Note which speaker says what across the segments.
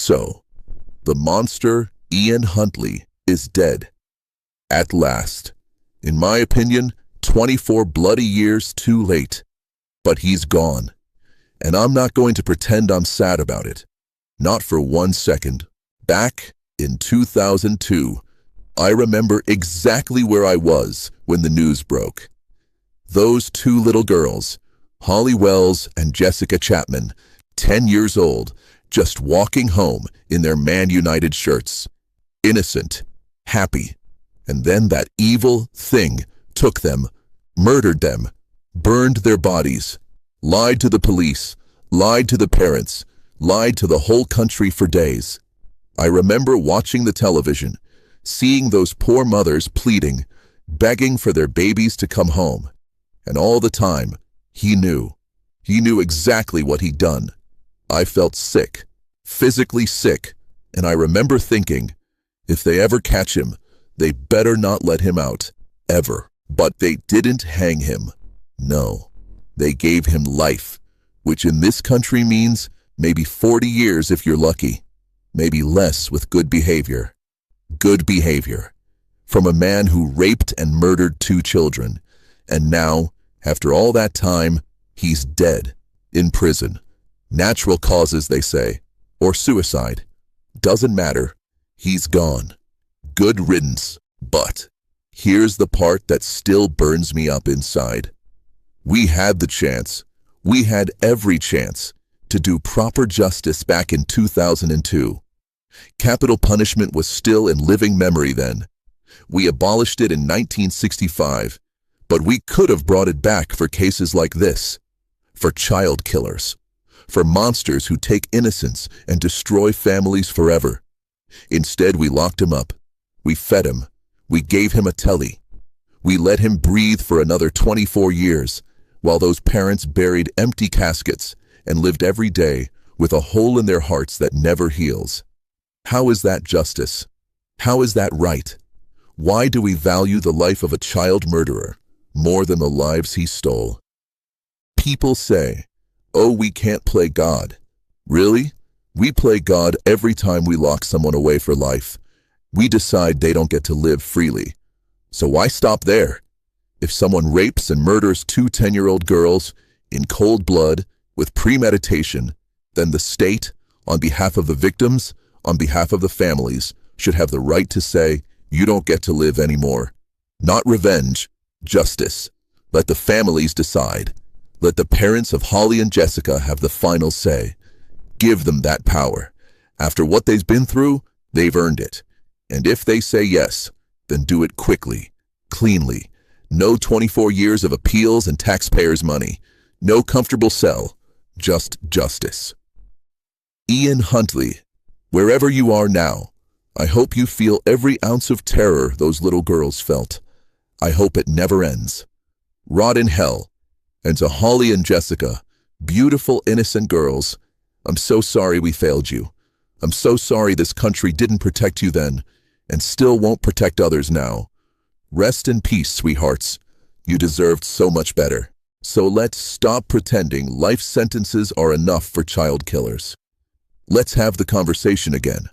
Speaker 1: So, the monster Ian Huntley is dead. At last. In my opinion, 24 bloody years too late. But he's gone. And I'm not going to pretend I'm sad about it. Not for 1 second. Back in 2002, I remember exactly where I was when the news broke. Those two little girls, Holly Wells and Jessica Chapman, 10 years old, just walking home in their Man United shirts. Innocent, happy. And then that evil thing took them, murdered them, burned their bodies, lied to the police, lied to the parents, lied to the whole country for days. I remember watching the television, seeing those poor mothers pleading, begging for their babies to come home. And all the time, he knew. He knew exactly what he'd done. I felt sick, physically sick, and I remember thinking, if they ever catch him, they better not let him out, ever. But they didn't hang him. No, they gave him life, which in this country means maybe 40 years if you're lucky, maybe less with good behavior. Good behavior. From a man who raped and murdered 2 children, and now, after all that time, he's dead, in prison. Natural causes, they say, or suicide. Doesn't matter. He's gone. Good riddance. But here's the part that still burns me up inside. We had the chance. We had every chance to do proper justice back in 2002. Capital punishment was still in living memory then. We abolished it in 1965, but we could have brought it back for cases like this, for child killers, for monsters who take innocence and destroy families forever. Instead, we locked him up. We fed him. We gave him a telly. We let him breathe for another 24 years, while those parents buried empty caskets and lived every day with a hole in their hearts that never heals. How is that justice? How is that right? Why do we value the life of a child murderer more than the lives he stole? People say, oh, we can't play God. Really? We play God every time we lock someone away for life. We decide they don't get to live freely. So why stop there? If someone rapes and murders 2 10-year-old girls in cold blood with premeditation, then the state, on behalf of the victims, on behalf of the families, should have the right to say, you don't get to live anymore. Not revenge, justice. Let the families decide. Let the parents of Holly and Jessica have the final say. Give them that power. After what they've been through, they've earned it. And if they say yes, then do it quickly, cleanly. No 24 years of appeals and taxpayers' money. No comfortable cell. Just justice. Ian Huntley, wherever you are now, I hope you feel every ounce of terror those little girls felt. I hope it never ends. Rot in hell. And to Holly and Jessica, beautiful, innocent girls, I'm so sorry we failed you. I'm so sorry this country didn't protect you then, and still won't protect others now. Rest in peace, sweethearts. You deserved so much better. So let's stop pretending life sentences are enough for child killers. Let's have the conversation again.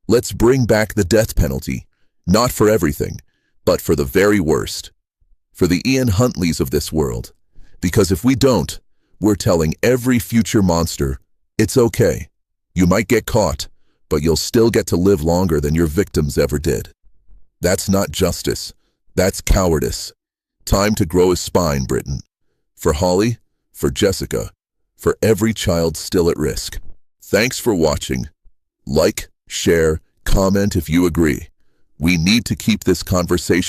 Speaker 1: Let's bring back the death penalty, not for everything, but for the very worst. For the Ian Huntleys of this world. Because if we don't, we're telling every future monster, it's okay. You might get caught, but you'll still get to live longer than your victims ever did. That's not justice. That's cowardice. Time to grow a spine, Britain. For Holly, for Jessica, for every child still at risk. Thanks for watching. Like, share, comment if you agree. We need to keep this conversation